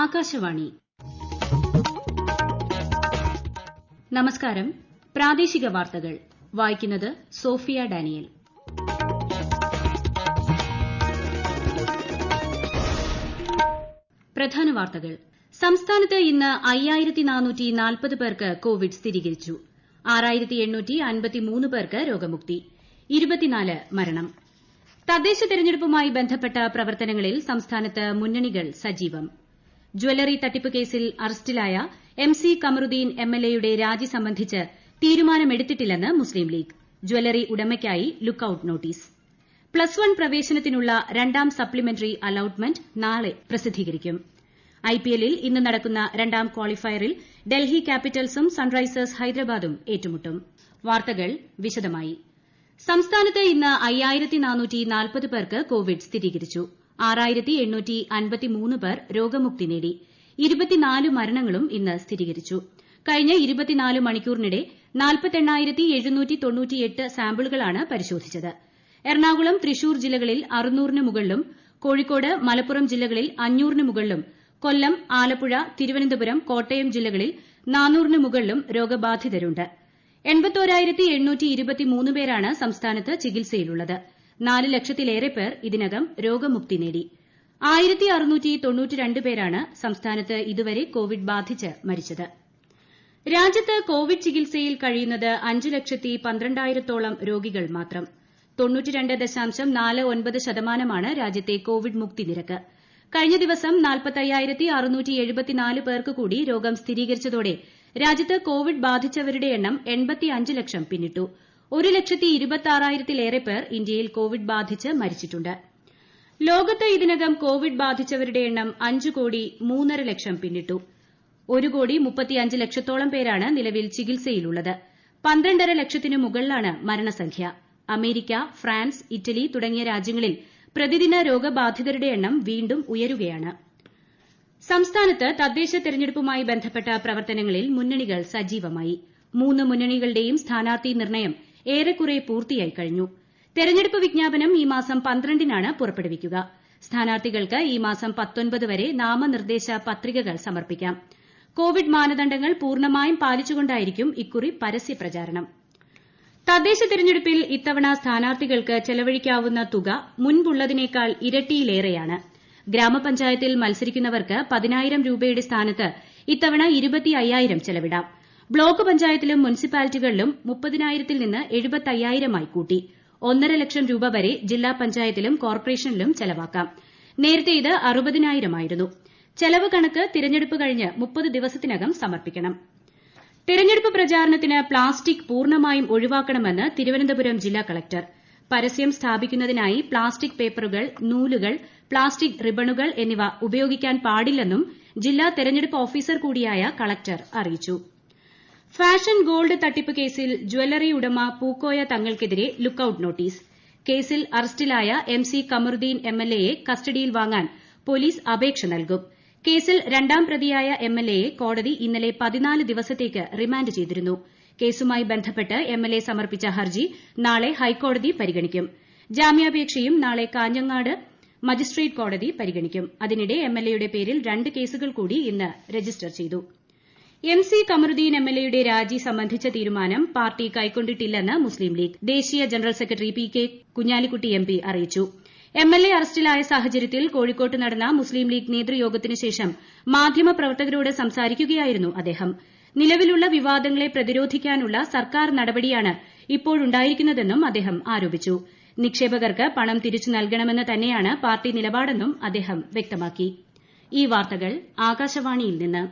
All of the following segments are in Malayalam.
ആകാശവാണി. നമസ്കാരം. പ്രാദേശിക വാർത്തകൾ വായിക്കുന്നത് സോഫിയ ഡാനിയൽ. പ്രധാന വാർത്തകൾ. സംസ്ഥാനത്ത് ഇന്ന് 5440 പേർക്ക് കോവിഡ് സ്ഥിരീകരിച്ചു. 6853 പേർക്ക് രോഗമുക്തി. 24 മരണം. തദ്ദേശ തെരഞ്ഞെടുപ്പുമായി ബന്ധപ്പെട്ട പ്രവർത്തനങ്ങളിൽ സംസ്ഥാനത്ത് മുന്നണികൾ സജീവം. ജ്വല്ലറി തട്ടിപ്പ് കേസിൽ അറസ്റ്റിലായ MC കമറുദ്ദീൻ MLAയുടെ രാജി സംബന്ധിച്ച് തീരുമാനമെടുത്തിട്ടില്ലെന്ന് മുസ്ലിം ലീഗ്. ജ്വല്ലറി ഉടമയ്ക്കായി ലുക്കൌട്ട് നോട്ടീസ്. പ്ലസ് 1 പ്രവേശനത്തിനുള്ള രണ്ടാം സപ്ലിമെന്ററി അലോട്ട്മെന്റ് നാളെ പ്രസിദ്ധീകരിക്കും. IPLൽ ഇന്ന് നടക്കുന്ന രണ്ടാം ക്വാളിഫയറിൽ ഡൽഹി ക്യാപിറ്റൽസും സൺറൈസേഴ്സ് ഹൈദരാബാദും ഏറ്റുമുട്ടും. വാർത്തകൾ വിശദമായി. സംസ്ഥാനത്ത് ഇന്ന് 5440 പേർക്ക് കോവിഡ് സ്ഥിരീകരിച്ചു. 6853 പേർ രോഗമുക്തി നേടി. 24 മരണങ്ങളും ഇന്ന് സ്ഥിരീകരിച്ചു. കഴിഞ്ഞ 24 മണിക്കൂറിനിടെ 48798 സാമ്പിളുകളാണ് പരിശോധിച്ചത്. എറണാകുളം, തൃശൂർ ജില്ലകളിൽ 600-ന് മുകളിലും കോഴിക്കോട്, മലപ്പുറം ജില്ലകളിൽ 500-ന് മുകളിലും കൊല്ലം, ആലപ്പുഴ, തിരുവനന്തപുരം, കോട്ടയം ജില്ലകളിൽ 400-ന് മുകളിലും രോഗബാധിതരുണ്ട്. 81,823 പേരാണ് സംസ്ഥാനത്ത് ചികിത്സയിലുള്ളത്. 4 ലക്ഷത്തിലേറെ പേർ ഇതിനകം രോഗമുക്തി നേടി. 1692 പേരാണ് സംസ്ഥാനത്ത് ഇതുവരെ കോവിഡ് ബാധിച്ച് മരിച്ചത്. രാജ്യത്ത് കോവിഡ് ചികിത്സയിൽ കഴിയുന്നത് 5,12,000-ഓളം രോഗികൾ മാത്രം. 92.49% രാജ്യത്തെ കോവിഡ് മുക്തി നിരക്ക്. കഴിഞ്ഞ ദിവസം 45,674 പേർക്ക് കൂടി രോഗം സ്ഥിരീകരിച്ചതോടെ രാജ്യത്ത് കോവിഡ് ബാധിച്ചവരുടെ എണ്ണം 85 ലക്ഷം പിന്നിട്ടു. 1,26,000-ലേറെ പേർ ഇന്ത്യയിൽ കോവിഡ് ബാധിച്ച് മരിച്ചിട്ടുണ്ട്. ലോകത്ത് ഇതിനകം കോവിഡ് ബാധിച്ചവരുടെ എണ്ണം 5,03,00,000 ലക്ഷം പിന്നിട്ടു. 1,35 ലക്ഷത്തോളം പേരാണ് നിലവിൽ ചികിത്സയിലുള്ളത്. 12.5 ലക്ഷത്തിനു മുകളിലാണ് മരണസംഖ്യ. അമേരിക്ക, ഫ്രാൻസ്, ഇറ്റലി തുടങ്ങിയ രാജ്യങ്ങളിൽ പ്രതിദിന രോഗബാധിതരുടെ എണ്ണം വീണ്ടും ഉയരുകയാണ്. സംസ്ഥാനത്ത് തദ്ദേശ തെരഞ്ഞെടുപ്പുമായി ബന്ധപ്പെട്ട പ്രവർത്തനങ്ങളിൽ മുന്നണികൾ സജീവമായി. 3 മുന്നണികളുടെയും സ്ഥാനാർത്ഥി നിർണ്ണയം ഏറെക്കുറെ പൂർത്തിയായി കഴിഞ്ഞു. തെരഞ്ഞെടുപ്പ് വിജ്ഞാപനം ഈ മാസം 12-നാണ് പുറപ്പെടുവിക്കുക. സ്ഥാനാർത്ഥികൾക്ക് ഈ മാസം 19 വരെ നാമനിർദ്ദേശ പത്രികകൾ സമർപ്പിക്കാം. കോവിഡ് മാനദണ്ഡങ്ങൾ പൂർണ്ണമായും പാലിച്ചുകൊണ്ടായിരിക്കും ഇക്കുറി പരസ്യപ്രചാരണം. തദ്ദേശ തെരഞ്ഞെടുപ്പിൽ ഇത്തവണ സ്ഥാനാർത്ഥികൾക്ക് ചെലവഴിക്കാവുന്ന തുക മുൻപുള്ളതിനേക്കാൾ ഇരട്ടിയിലേറെയാണ്. ഗ്രാമപഞ്ചായത്തിൽ മത്സരിക്കുന്നവർക്ക് 10,000 രൂപയുടെ സ്ഥാനത്ത് ഇത്തവണ 25,000 ചെലവിടാം. ബ്ലോക്ക് പഞ്ചായത്തിലും മുനിസിപ്പാലിറ്റികളിലും 30,000-ൽ നിന്ന് 75,000-ആയി കൂട്ടി. 1.5 ലക്ഷം രൂപ വരെ ജില്ലാ പഞ്ചായത്തിലും കോർപ്പറേഷനിലും ചെലവാക്കാം. നേരത്തെ ഇത് 60,000-ആയിരുന്നു. ചെലവ് കണക്ക് തിരഞ്ഞെടുപ്പ് കഴിഞ്ഞ് 30 ദിവസത്തിനകം സമർപ്പിക്കണം. തിരഞ്ഞെടുപ്പ് പ്രചാരണത്തിന് പ്ലാസ്റ്റിക് പൂർണ്ണമായും ഒഴിവാക്കണമെന്ന് തിരുവനന്തപുരം ജില്ലാ കളക്ടർ. പരസ്യം സ്ഥാപിക്കുന്നതിനായി പ്ലാസ്റ്റിക് പേപ്പറുകൾ, നൂലുകൾ, പ്ലാസ്റ്റിക് റിബണുകൾ എന്നിവ ഉപയോഗിക്കാൻ പാടില്ലെന്നും ജില്ലാ തെരഞ്ഞെടുപ്പ് ഓഫീസർ കൂടിയായ കളക്ടർ അറിയിച്ചു. ഫാഷൻ ഗോൾഡ് തട്ടിപ്പ് കേസിൽ ജ്വല്ലറി ഉടമ പൂക്കോയ തങ്ങൾക്കെതിരെ ലുക്കൌട്ട് നോട്ടീസ്. കേസിൽ അറസ്റ്റിലായ MC കമറുദ്ദീൻ MLAയെ കസ്റ്റഡിയിൽ വാങ്ങാൻ പോലീസ് അപേക്ഷ നൽകും. കേസിൽ രണ്ടാം പ്രതിയായ MLAയെ കോടതി ഇന്നലെ 14 ദിവസത്തേക്ക് റിമാൻഡ് ചെയ്തിരുന്നു. കേസുമായി ബന്ധപ്പെട്ട് MLA സമർപ്പിച്ച ഹർജി നാളെ ഹൈക്കോടതി പരിഗണിക്കും. ജാമ്യാപേക്ഷയും നാളെ കാഞ്ഞങ്ങാട് മജിസ്ട്രേറ്റ് കോടതി പരിഗണിക്കും. അതിനിടെ MLAയുടെ പേരിൽ 2 കേസുകൾ കൂടി ഇന്ന് രജിസ്റ്റർ ചെയ്തു. MC കമറുദ്ദീൻ MLAയുടെ രാജി സംബന്ധിച്ച തീരുമാനം പാർട്ടി കൈക്കൊണ്ടിട്ടില്ലെന്ന് മുസ്ലിം ലീഗ്. ദേശീയ general secretary PK Kunhalikutty MP അറിയിച്ചു. MLA അറസ്റ്റിലായ സാഹചര്യത്തിൽ കോഴിക്കോട്ട് നടന്ന മുസ്ലിം ലീഗ് നേതൃയോഗത്തിന് ശേഷം മാധ്യമപ്രവർത്തകരോട് സംസാരിക്കുകയായിരുന്നു അദ്ദേഹം. നിലവിലുള്ള വിവാദങ്ങളെ പ്രതിരോധിക്കാനുള്ള സർക്കാർ നടപടിയാണ് ഇപ്പോഴുണ്ടായിരിക്കുന്നതെന്നും അദ്ദേഹം ആരോപിച്ചു. നിക്ഷേപകർക്ക് പണം തിരിച്ചു നൽകണമെന്ന് തന്നെയാണ് പാർട്ടി നിലപാടെന്നും അദ്ദേഹം വ്യക്തമാക്കി. ഈ വാർത്തകൾ ആകാശവാണിയിൽ നിന്ന്.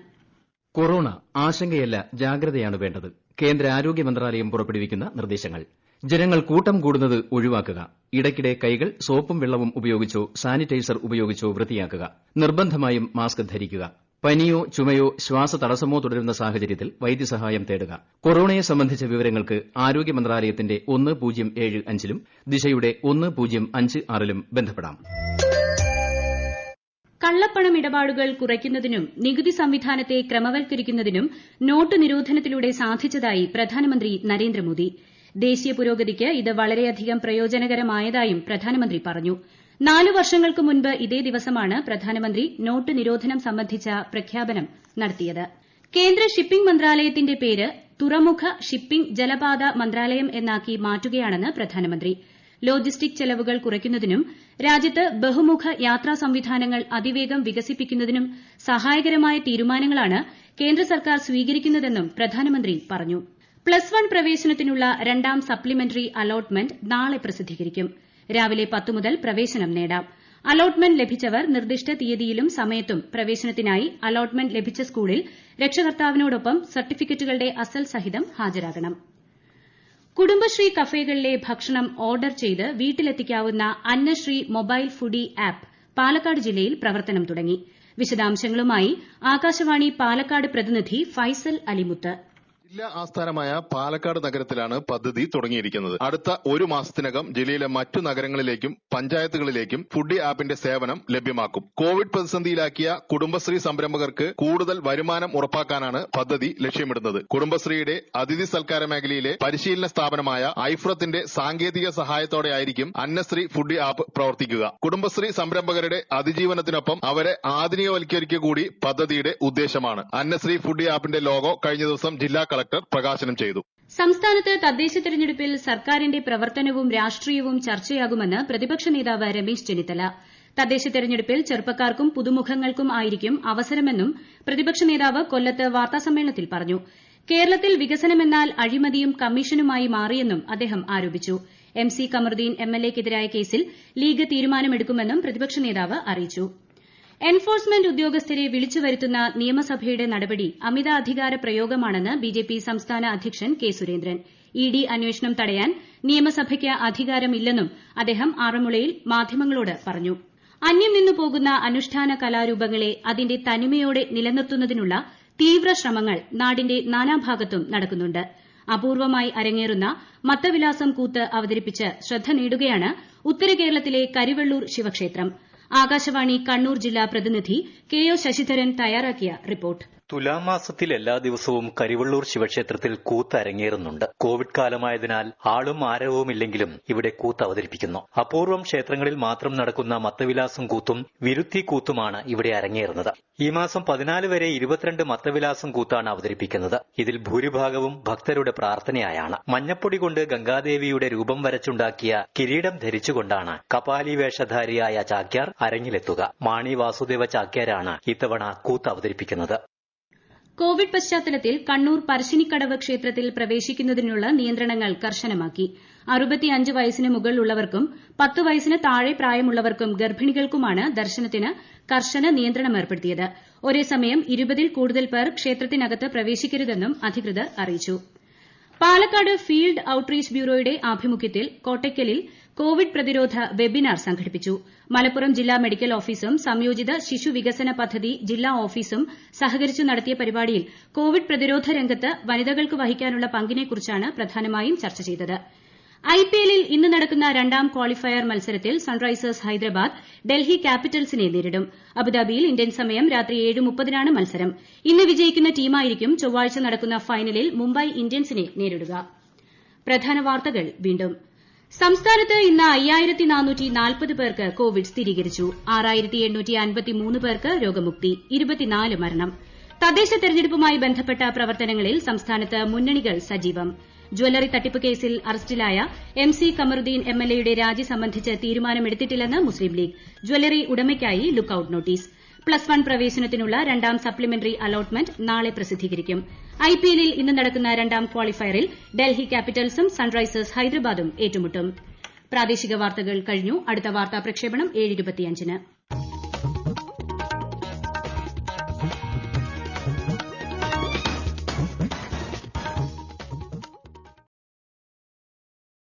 കൊറോണ ആശങ്കയല്ല, ജാഗ്രതയാണ് വേണ്ടത്. കേന്ദ്ര ആരോഗ്യ മന്ത്രാലയം പുറപ്പെടുവിക്കുന്ന നിർദ്ദേശങ്ങൾ. ജനങ്ങൾ കൂട്ടം കൂടുന്നത് ഒഴിവാക്കുക. ഇടയ്ക്കിടെ കൈകൾ സോപ്പും വെള്ളവും ഉപയോഗിച്ചോ സാനിറ്റൈസർ ഉപയോഗിച്ചോ വൃത്തിയാക്കുക. നിർബന്ധമായും മാസ്ക് ധരിക്കുക. പനിയോ ചുമയോ ശ്വാസതടസ്സമോ തുടരുന്ന സാഹചര്യത്തിൽ വൈദ്യസഹായം തേടുക. കൊറോണയെ സംബന്ധിച്ച വിവരങ്ങൾക്ക് ആരോഗ്യ മന്ത്രാലയത്തിന്റെ 1075-ലും ദിശയുടെ 1056-ലും ബന്ധപ്പെടാം. കള്ളപ്പണം ഇടപാടുകൾ കുറയ്ക്കുന്നതിനും നികുതി സംവിധാനത്തെ ക്രമവൽക്കരിക്കുന്നതിനും നോട്ട് നിരോധനത്തിലൂടെ സാധിച്ചതായി പ്രധാനമന്ത്രി നരേന്ദ്രമോദി. ദേശീയ പുരോഗതിക്ക് ഇത് വളരെയധികം പ്രയോജനകരമായതായും പ്രധാനമന്ത്രി പറഞ്ഞു. 4 വർഷങ്ങൾക്ക് മുൻപ് ഇതേ ദിവസമാണ് പ്രധാനമന്ത്രി നോട്ട് നിരോധനം സംബന്ധിച്ച പ്രഖ്യാപനം നടത്തിയത്. കേന്ദ്ര ഷിപ്പിംഗ് മന്ത്രാലയത്തിന്റെ പേര് തുറമുഖ ഷിപ്പിംഗ് ജലപാത മന്ത്രാലയം എന്നാക്കി മാറ്റുകയാണെന്ന് പ്രധാനമന്ത്രി. ലോജിസ്റ്റിക് ചെലവുകൾ കുറയ്ക്കുന്നതിനും രാജ്യത്ത് ബഹുമുഖ യാത്രാ സംവിധാനങ്ങൾ അതിവേഗം വികസിപ്പിക്കുന്നതിനും സഹായകരമായ തീരുമാനങ്ങളാണ് കേന്ദ്ര സർക്കാർ സ്വീകരിക്കുന്നതെന്നും പ്രധാനമന്ത്രി പറഞ്ഞു. +1 പ്രവേശനത്തിനുള്ള രണ്ടാം സപ്ലിമെന്ററി അലോട്ട്മെന്റ് നാളെ പ്രസിദ്ധീകരിക്കും. രാവിലെ 10 മുതൽ പ്രവേശനം നേടാം. അലോട്ട്മെന്റ് ലഭിച്ചവർ നിർദ്ദിഷ്ട തീയതിയിലും സമയത്തും പ്രവേശനത്തിനായി അലോട്ട്മെന്റ് ലഭിച്ച സ്കൂളിൽ രക്ഷകർത്താവിനോടൊപ്പം സർട്ടിഫിക്കറ്റുകളുടെ അസൽ സഹിതം ഹാജരാകണം. കുടുംബശ്രീ കഫേകളിലെ ഭക്ഷണം ഓർഡർ ചെയ്ത് വീട്ടിലെത്തിക്കാവുന്ന അന്നശ്രീ മൊബൈൽ ഫുഡി ആപ്പ് പാലക്കാട് ജില്ലയിൽ പ്രവർത്തനം തുടങ്ങി. വിശദാംശങ്ങളുമായി ആകാശവാണി പാലക്കാട് പ്രതിനിധി ഫൈസൽ അലിമുത്ത്. ജില്ലാ ആസ്ഥാനമായ പാലക്കാട് നഗരത്തിലാണ് പദ്ധതി തുടങ്ങിയിരിക്കുന്നത്. അടുത്ത 1 മാസത്തിനകം ജില്ലയിലെ മറ്റു നഗരങ്ങളിലേക്കും പഞ്ചായത്തുകളിലേക്കും ഫുഡി ആപ്പിന്റെ സേവനം ലഭ്യമാക്കും. കോവിഡ് പ്രതിസന്ധിയിലാക്കിയ കുടുംബശ്രീ സംരംഭകർക്ക് കൂടുതൽ വരുമാനം ഉറപ്പാക്കാനാണ് പദ്ധതി ലക്ഷ്യമിടുന്നത്. കുടുംബശ്രീയുടെ അതിഥി സൽക്കാര മേഖലയിലെ പരിശീലന സ്ഥാപനമായ ഐഫ്രത്തിന്റെ സാങ്കേതിക സഹായത്തോടെയായിരിക്കും അന്നശ്രീ ഫുഡി ആപ്പ് പ്രവർത്തിക്കുക. കുടുംബശ്രീ സംരംഭകരുടെ അതിജീവനത്തിനൊപ്പം അവരെ ആധുനികവൽക്കരിക്കുക കൂടി പദ്ധതിയുടെ ഉദ്ദേശമാണ്. അന്നശ്രീ ഫുഡി ആപ്പിന്റെ ലോഗോ കഴിഞ്ഞ ദിവസം ജില്ലാ കളക്ടർ പ്രകാശനം ചെയ്തു. സംസ്ഥാനത്ത് തദ്ദേശ തെരഞ്ഞെടുപ്പിൽ സർക്കാരിന്റെ പ്രവർത്തനവും രാഷ്ട്രീയവും ചർച്ചയാകുമെന്ന് പ്രതിപക്ഷ നേതാവ് രമേശ് ചെന്നിത്തല. തദ്ദേശ തെരഞ്ഞെടുപ്പിൽ ചെറുപ്പക്കാർക്കും പുതുമുഖങ്ങൾക്കും ആയിരിക്കും അവസരമെന്നും പ്രതിപക്ഷ നേതാവ് കൊല്ലത്ത് വാർത്താസമ്മേളനത്തിൽ പറഞ്ഞു. കേരളത്തിൽ വികസനമെന്നാൽ അഴിമതിയും കമ്മീഷനുമായി മാറിയെന്നും അദ്ദേഹം ആരോപിച്ചു. MC കമറുദ്ദീൻ MLAക്കെതിരായ കേസിൽ ലീഗ് തീരുമാനമെടുക്കുമെന്നും പ്രതിപക്ഷ നേതാവ് അറിയിച്ചു. എൻഫോഴ്സ്മെന്റ് ഉദ്യോഗസ്ഥരെ വിളിച്ചുവരുത്തുന്ന നിയമസഭയുടെ നടപടി അമിതാധികാര പ്രയോഗമാണെന്ന് BJP സംസ്ഥാന അധ്യക്ഷൻ കെ സുരേന്ദ്രൻ. ED അന്വേഷണം തടയാൻ നിയമസഭയ്ക്ക് അധികാരമില്ലെന്നും അദ്ദേഹം ആറന്മുളയിൽ മാധ്യമങ്ങളോട് പറഞ്ഞു. അന്യം നിന്നുപോകുന്ന അനുഷ്ഠാന കലാരൂപങ്ങളെ അതിന്റെ തനിമയോടെ നിലനിർത്തുന്നതിനുള്ള തീവ്ര ശ്രമങ്ങൾ നാടിന്റെ നാനാഭാഗത്തും നടക്കുന്നുണ്ട്. അപൂർവമായി അരങ്ങേറുന്ന മത്തവിലാസം കൂത്ത് അവതരിപ്പിച്ച് ശ്രദ്ധ നേടുകയാണ് ഉത്തര കേരളത്തിലെ കരിവെള്ളൂർ ശിവക്ഷേത്രം. ആകാശവാണി കണ്ണൂർ ജില്ലാ പ്രതിനിധി KO ശശിധരൻ തയ്യാറാക്കിയ റിപ്പോർട്ട്. തുലാമാസത്തിൽ എല്ലാ ദിവസവും കരിവെള്ളൂർ ശിവക്ഷേത്രത്തിൽ കൂത്ത് അരങ്ങേറുന്നുണ്ട്. കോവിഡ് കാലമായതിനാൽ ആളും ആരവവുമില്ലെങ്കിലും ഇവിടെ കൂത്ത് അവതരിപ്പിക്കുന്നു. അപൂർവം ക്ഷേത്രങ്ങളിൽ മാത്രം നടക്കുന്ന മത്തവിലാസം കൂത്തും വിരുത്തി കൂത്തുമാണ് ഇവിടെ അരങ്ങേറുന്നത്. ഈ മാസം 14 വരെ 22 മത്തവിലാസം കൂത്താണ് അവതരിപ്പിക്കുന്നത്. ഇതിൽ ഭൂരിഭാഗവും ഭക്തരുടെ പ്രാർത്ഥനയായാണ്. മഞ്ഞപ്പൊടി കൊണ്ട് ഗംഗാദേവിയുടെ രൂപം വരച്ചുണ്ടാക്കിയ കിരീടം ധരിച്ചുകൊണ്ടാണ് കപാലി വേഷധാരിയായ ചാക്യാർ അരങ്ങിലെത്തുക. മാണി വാസുദേവ ചാക്യാരാണ് ഇത്തവണ കൂത്ത് അവതരിപ്പിക്കുന്നത്. കോവിഡ് പശ്ചാത്തലത്തിൽ കണ്ണൂർ പറശ്ശിനിക്കടവ് ക്ഷേത്രത്തിൽ പ്രവേശിക്കുന്നതിനുള്ള നിയന്ത്രണങ്ങൾ കർശനമാക്കി. 65 വയസ്സിന് മുകളിലുള്ളവർക്കും 10 വയസ്സിന് താഴെ പ്രായമുള്ളവർക്കും ഗർഭിണികൾക്കുമാണ് ദർശനത്തിന് കർശന നിയന്ത്രണം ഏർപ്പെടുത്തിയത്. ഒരേസമയം 20ൽ കൂടുതൽ പേർ ക്ഷേത്രത്തിനകത്ത് പ്രവേശിക്കരുതെന്നും അധികൃതർ അറിയിച്ചു. പാലക്കാട് ഫീൽഡ് ഔട്ട്റീച്ച് ബ്യൂറോയുടെ ആഭിമുഖ്യത്തിൽ കോട്ടയ്ക്കലിൽ കോവിഡ് പ്രതിരോധ വെബിനാർ സംഘടിപ്പിച്ചു. മലപ്പുറം ജില്ലാ മെഡിക്കൽ ഓഫീസും സംയോജിത ശിശു വികസന പദ്ധതി ജില്ലാ ഓഫീസും സഹകരിച്ചു നടത്തിയ പരിപാടിയിൽ കോവിഡ് പ്രതിരോധ രംഗത്ത് വനിതകൾക്ക് വഹിക്കാനുള്ള പങ്കിനെക്കുറിച്ചാണ് പ്രധാനമായും ചർച്ച ചെയ്തത്. IPLൽ ഇന്ന് നടക്കുന്ന രണ്ടാം ക്വാളിഫയർ മത്സരത്തിൽ സൺറൈസേഴ്സ് ഹൈദരാബാദ് ഡൽഹി ക്യാപിറ്റൽസിനെ നേരിടും. അബുദാബിയിൽ ഇന്ത്യൻ സമയം രാത്രി 7:30-നാണ് മത്സരം. ഇന്ന് വിജയിക്കുന്ന ടീമായിരിക്കും ചൊവ്വാഴ്ച നടക്കുന്ന ഫൈനലിൽ മുംബൈ ഇന്ത്യൻസിനെ നേരിടുക. പ്രധാന വാർത്തകൾ വീണ്ടും. സംസ്ഥാനത്ത് ഇന്ന് 5440 പേർക്ക് കോവിഡ് സ്ഥിരീകരിച്ചു. 6853 പേർക്ക് രോഗമുക്തി. 24 മരണം. തദ്ദേശ തെരഞ്ഞെടുപ്പുമായി ബന്ധപ്പെട്ട പ്രവർത്തനങ്ങളിൽ സംസ്ഥാനത്ത് മുന്നണികൾ സജീവം. ജ്വല്ലറി തട്ടിപ്പ് കേസിൽ അറസ്റ്റിലായ MC കമറുദ്ദീൻ MLAയുടെ രാജി സംബന്ധിച്ച് തീരുമാനമെടുത്തിട്ടില്ലെന്ന് മുസ്ലിം ലീഗ്. ജ്വല്ലറി ഉടമയ്ക്കായി ലുക്കൌട്ട് നോട്ടീസ്. +1 പ്രവേശനത്തിനുള്ള രണ്ടാം സപ്ലിമെന്ററി അലോട്ട്മെന്റ് നാളെ പ്രസിദ്ധീകരിക്കും. IPLൽ ഇന്ന് നടക്കുന്ന രണ്ടാം ക്വാളിഫയറിൽ ഡൽഹി ക്യാപിറ്റൽസും സൺറൈസേഴ്സ് ഹൈദരാബാദും ഏറ്റുമുട്ടും. പ്രാദേശിക വാർത്തകൾ കഴിഞ്ഞു. അടുത്ത വാർത്താ പ്രക്ഷേപണം 7:25-ന്.